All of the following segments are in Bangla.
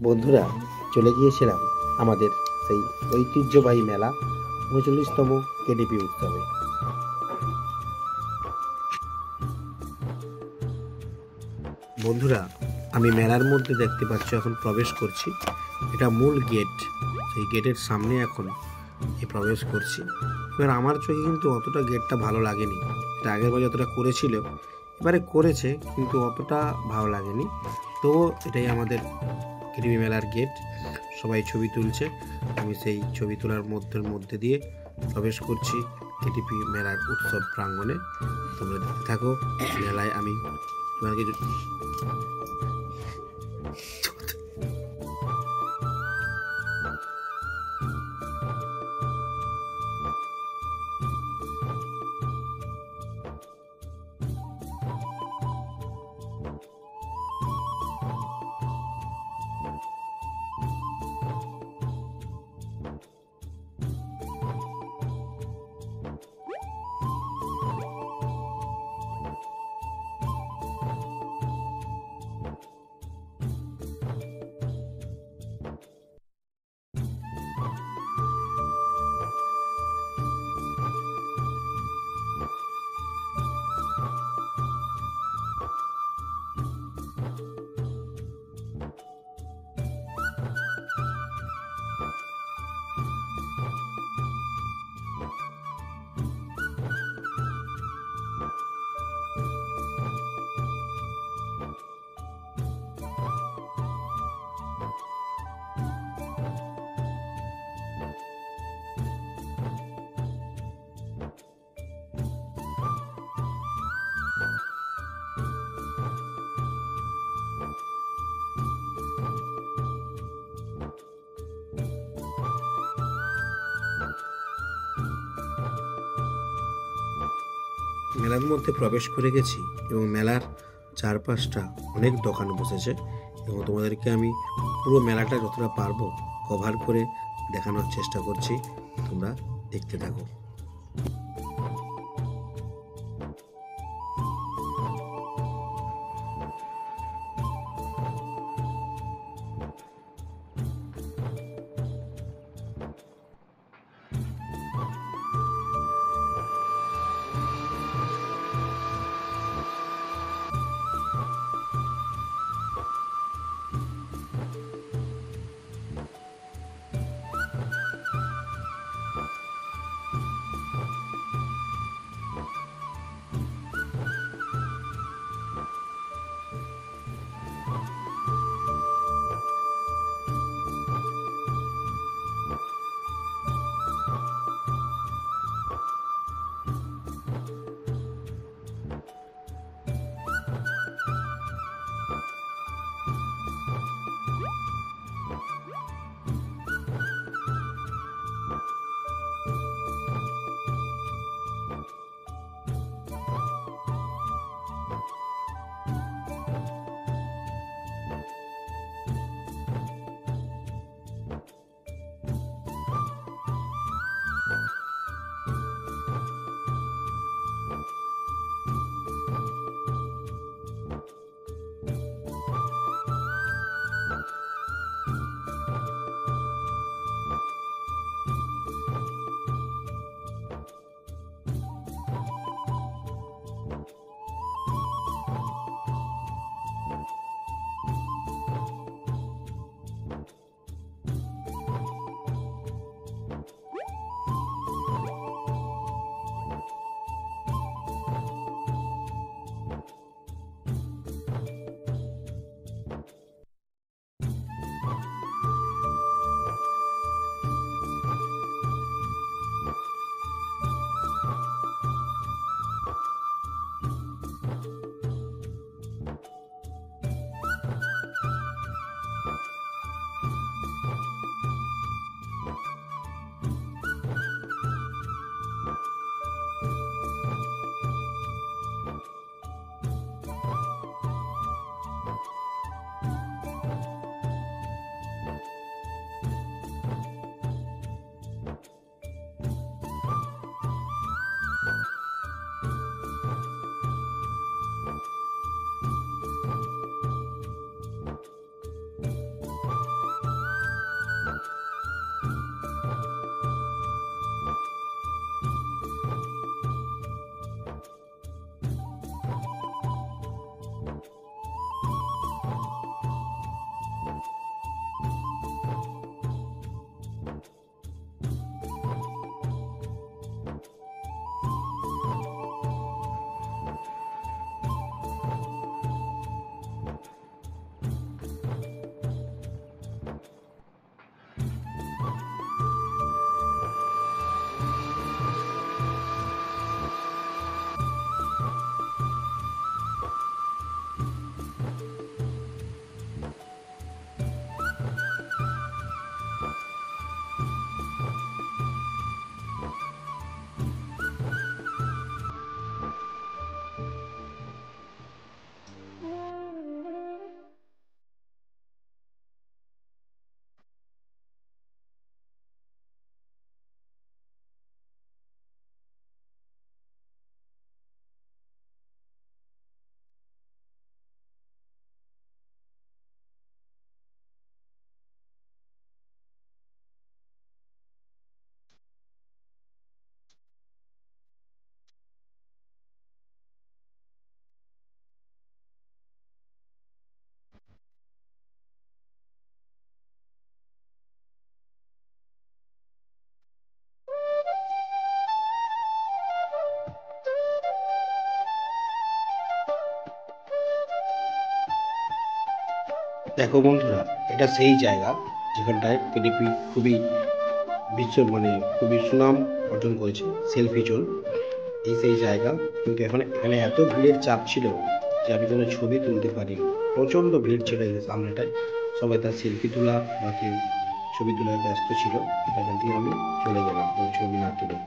বন্ধুরা, চলে গিয়েছিলাম আমাদের সেই ঐতিহ্যবাহী মেলা ৩৯তম কেডিপি উৎসবে। বন্ধুরা, আমি মেলার মধ্যে দেখতে পাচ্ছি এখন প্রবেশ করছি। এটা মূল গেট, সেই গেটের সামনে এখন প্রবেশ করছি। এবার আমার চোখে কিন্তু অতটা গেটটা ভালো লাগেনি। এটা আগের বার যতটা করেছিল এবারে করেছে, কিন্তু অতটা ভালো লাগেনি। তো এটাই আমাদের কেডিপি মেলার গেট। সবাই ছবি তুলছে, আমি সেই ছবি তোলার মধ্যে দিয়ে প্রবেশ করছি কেডিপি মেলার উৎসব প্রাঙ্গণে। তোমরা দেখতে থাকো মেলায়। আমি তোমাকে মেলার মধ্যে প্রবেশ করে গেছি এবং মেলার চারপাশটা অনেক দোকান বসেছে এবং তোমাদেরকে আমি পুরো মেলাটা যতটা পারবো কভার করে দেখানোর চেষ্টা করছি। তোমরা দেখতে থাকো। দেখো বন্ধুরা, এটা সেই জায়গা যেখানটায় পিডিপি খুবই খুবই সুনাম অর্জন করেছে, সেলফি জোন। এই সেই জায়গা, কিন্তু এখানে এত ভিড়ের চাপ ছিল যে আমি কোনো ছবি তুলতে পারিনি। প্রচণ্ড ভিড় ছিল এই সামনেটায়, সবাই তার সেলফি তোলা বা কেউ ছবি তোলায় ব্যস্ত ছিল। এখান থেকে আমি চলে গেলাম ওই ছবি না তুলে।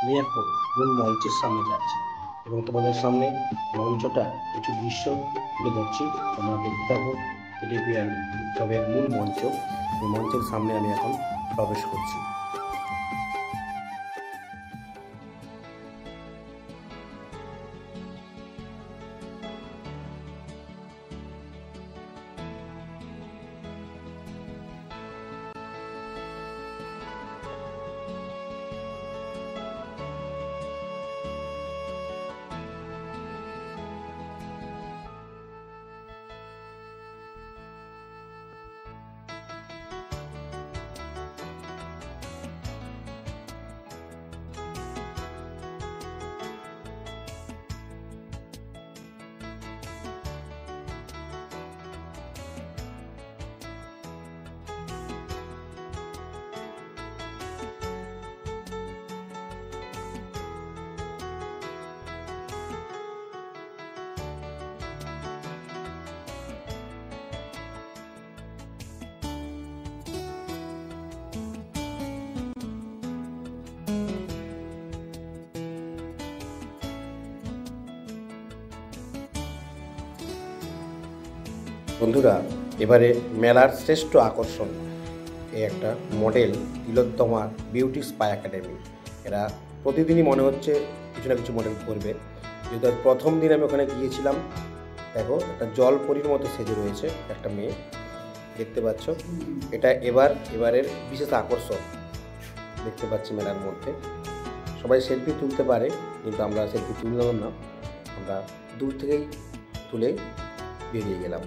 আমি এখন মূল মঞ্চের সামনে যাচ্ছি এবং তোমাদের সামনে মঞ্চটা কিছু দৃশ্য তুলে ধরছি। তোমরা দেখতে থাকো। টেলিভিশন উৎসবের মূল মঞ্চ, এই মঞ্চের সামনে আমি এখন প্রবেশ করছি। বন্ধুরা, এবারে মেলার শ্রেষ্ঠ আকর্ষণ এই একটা মডেল তিলোত্তমা বিউটি স্পা একাডেমি। এরা প্রতিদিনই মনে হচ্ছে কিছু না কিছু মডেল করবে। যেহেতু প্রথম দিন আমি ওখানে গিয়েছিলাম, দেখো একটা জলপরীর মতো সেজে রয়েছে একটা মেয়ে, দেখতে পাচ্ছ। এটা এবারের বিশেষ আকর্ষণ দেখতে পাচ্ছি মেলার মধ্যে। সবাই সেলফি তুলতে পারে, কিন্তু আমরা সেলফি তুললাম না, আমরা দূর থেকেই তুলে বেরিয়ে গেলাম।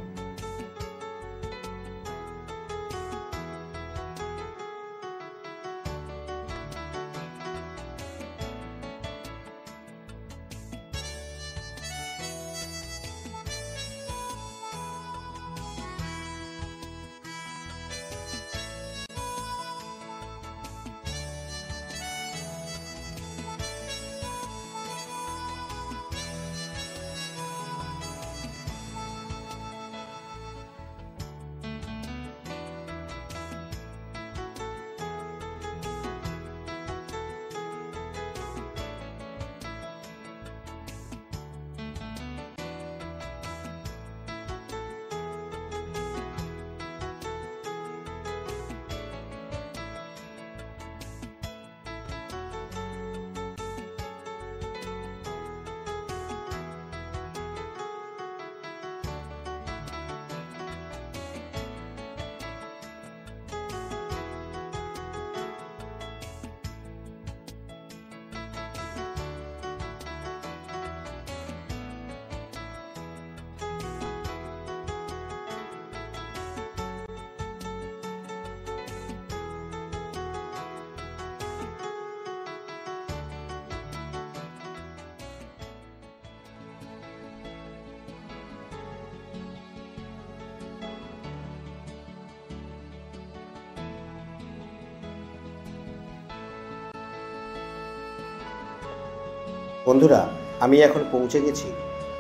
বন্ধুরা, আমি এখন পৌঁছে গেছি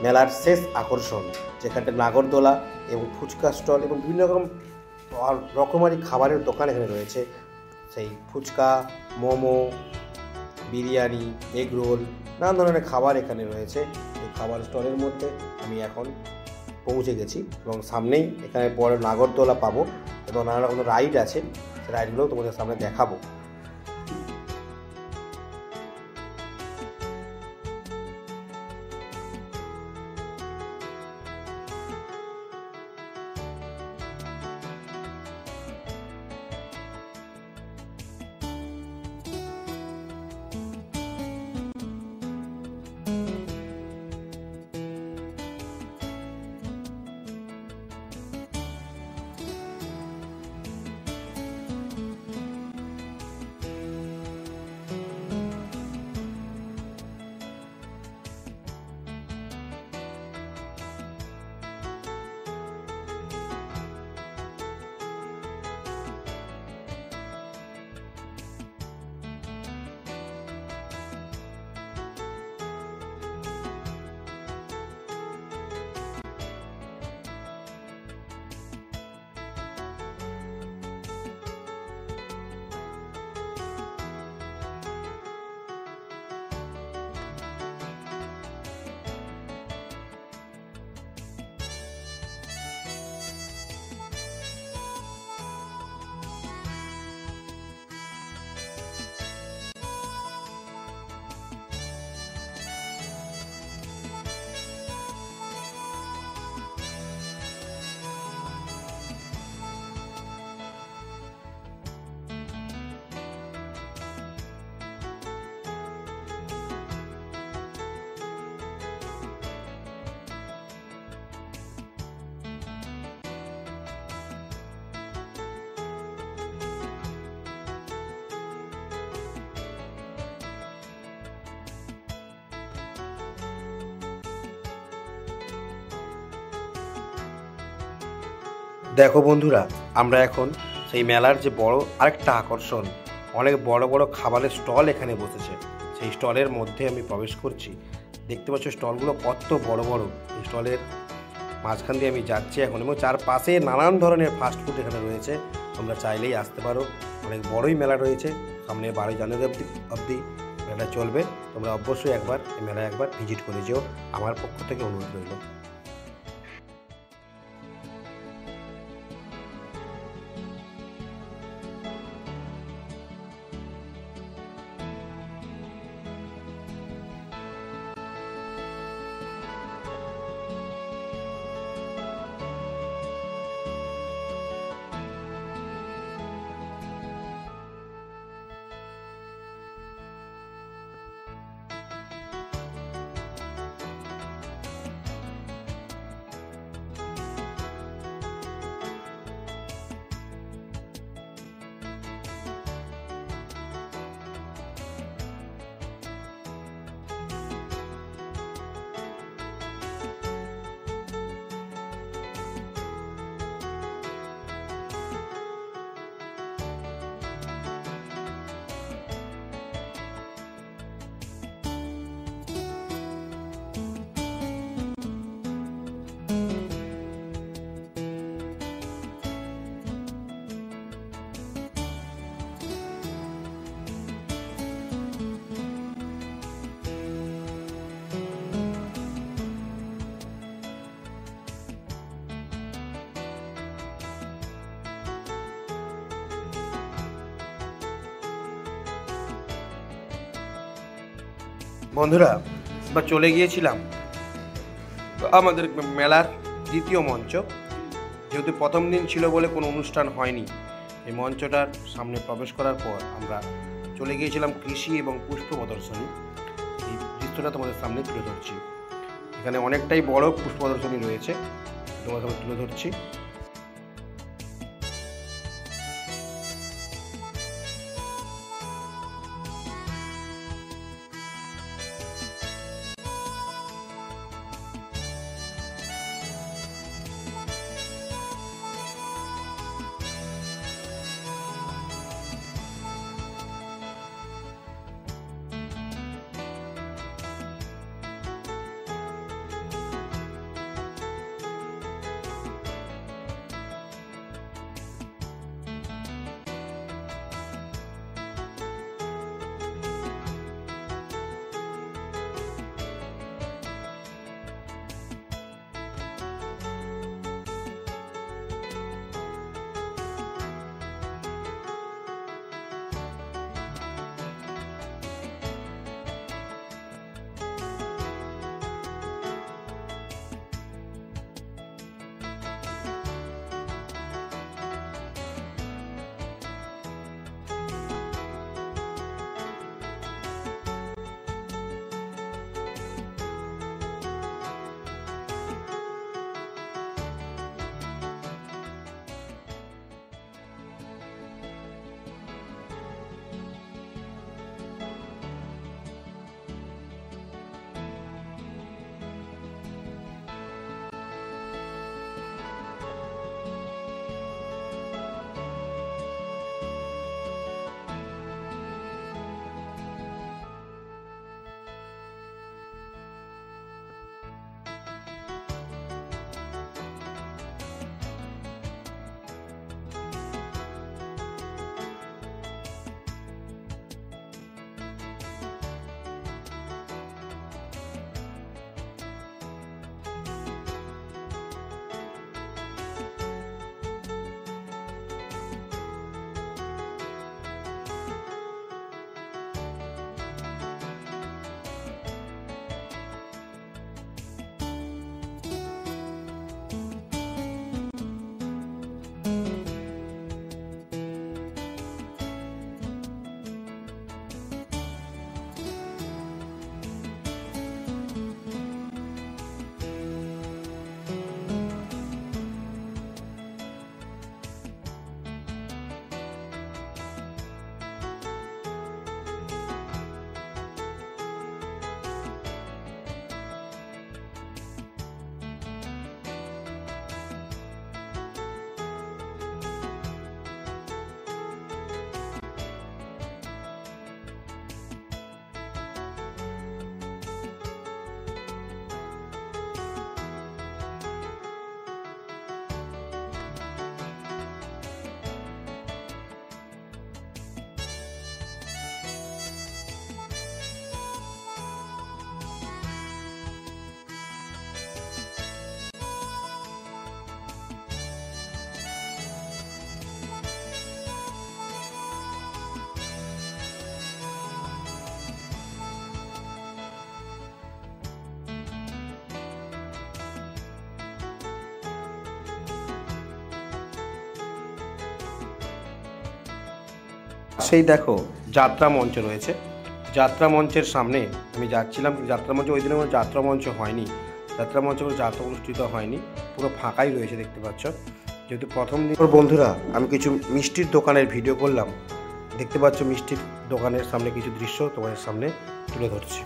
মেলার শেষ আকর্ষণ, যেখানে নাগরদোলা এবং ফুচকা স্টল এবং বিভিন্ন রকমারি খাবারের দোকান এখানে রয়েছে। সেই ফুচকা, মোমো, বিরিয়ানি, এগ রোল, নানান ধরনের খাবার এখানে রয়েছে। এই খাবার স্টলের মধ্যে আমি এখন পৌঁছে গেছি এবং সামনেই এখানে বড় নাগরদোলা পাবো এবং নানা রকমের রাইড আছে। সেই রাইডগুলোও তোমাদের সামনে দেখাবো। দেখো বন্ধুরা, আমরা এখন সেই মেলার যে বড় আরেকটা আকর্ষণ, অনেক বড় বড় খাবারের স্টল এখানে বসেছে, সেই স্টলের মধ্যে আমি প্রবেশ করছি। দেখতে পাচ্ছ স্টলগুলো কত বড় বড়। এই স্টলের মাঝখান দিয়ে আমি যাচ্ছি এখন, এবং চারপাশে নানান ধরনের ফাস্টফুড এখানে রয়েছে। তোমরা চাইলেই আসতে পারো, অনেক বড়ই মেলা রয়েছে। সামনে 12 জানুয়ারি অবধি মেলা চলবে। তোমরা অবশ্যই একবার এই মেলায় একবার ভিজিট করে যেও, আমার পক্ষ থেকে অনুরোধ রইল। বন্ধুরা, বা চলে গিয়েছিলাম আমাদের মেলার দ্বিতীয় মঞ্চ। যেহেতু প্রথম দিন ছিল বলে কোনো অনুষ্ঠান হয়নি, এই মঞ্চটার সামনে প্রবেশ করার পর আমরা চলে গিয়েছিলাম কৃষি এবং পুষ্প প্রদর্শনী। এই দৃশ্যটা তোমাদের সামনে তুলে ধরছি। এখানে অনেকটাই বড় পুষ্প প্রদর্শনী রয়েছে, তোমাদের সামনে তুলে ধরছি। সেই দেখো যাত্রা মঞ্চ রয়েছে, যাত্রা মঞ্চের সামনে আমি যাচ্ছিলাম। যাত্রা মঞ্চ ওই দিনে কোনো যাত্রা মঞ্চ হয়নি, যাত্রা মঞ্চে কোনো যাত্রা অনুষ্ঠিত হয়নি, পুরো ফাঁকাই রয়েছে দেখতে পাচ্ছ। যেহেতু প্রথম দিন বন্ধুরা আমি কিছু মিষ্টির দোকানের ভিডিও করলাম, দেখতে পাচ্ছ মিষ্টির দোকানের সামনে কিছু দৃশ্য তোমাদের সামনে তুলে ধরছি।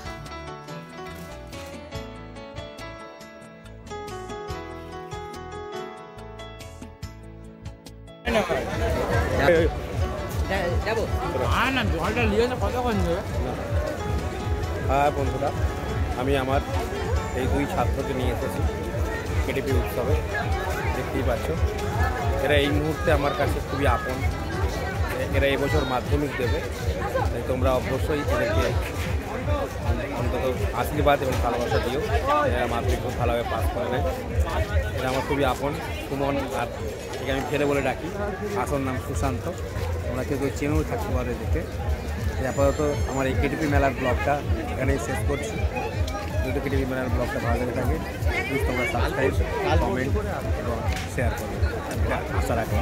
হ্যাঁ বন্ধুরা, আমি আমার এই 2 ছাত্রকে নিয়ে এসেছি কেটিপি উৎসবে। দেখতেই পাচ্ছ এরা এই মুহূর্তে আমার কাছে খুবই আপন। এরা এবছর মাধ্যমিক দেবে, তাই তোমরা অবশ্যই এদেরকে অন্তত আশীর্বাদ এবং ভালোবাসা দিও। এরা মাধ্যমিক খুব ভালোভাবে পাস করে নেয়। এরা আমার খুবই আপন, সুমন, আর একে আমি ফেরে বলে ডাকি। আসল নাম সুশান্ত। তোমরা কেউ চেনেও থাকতে পারো এদেরকে। আপাতত আমার এই কেটিপি মেলার ব্লগটা এখানেই শেষ করছি। যদি কেটিপি মেলার ব্লগটা ভালো লেগে থাকে প্লিজ তোমরা সাবস্ক্রাইব, কমেন্ট এবং শেয়ার করবে, আশা রাখি।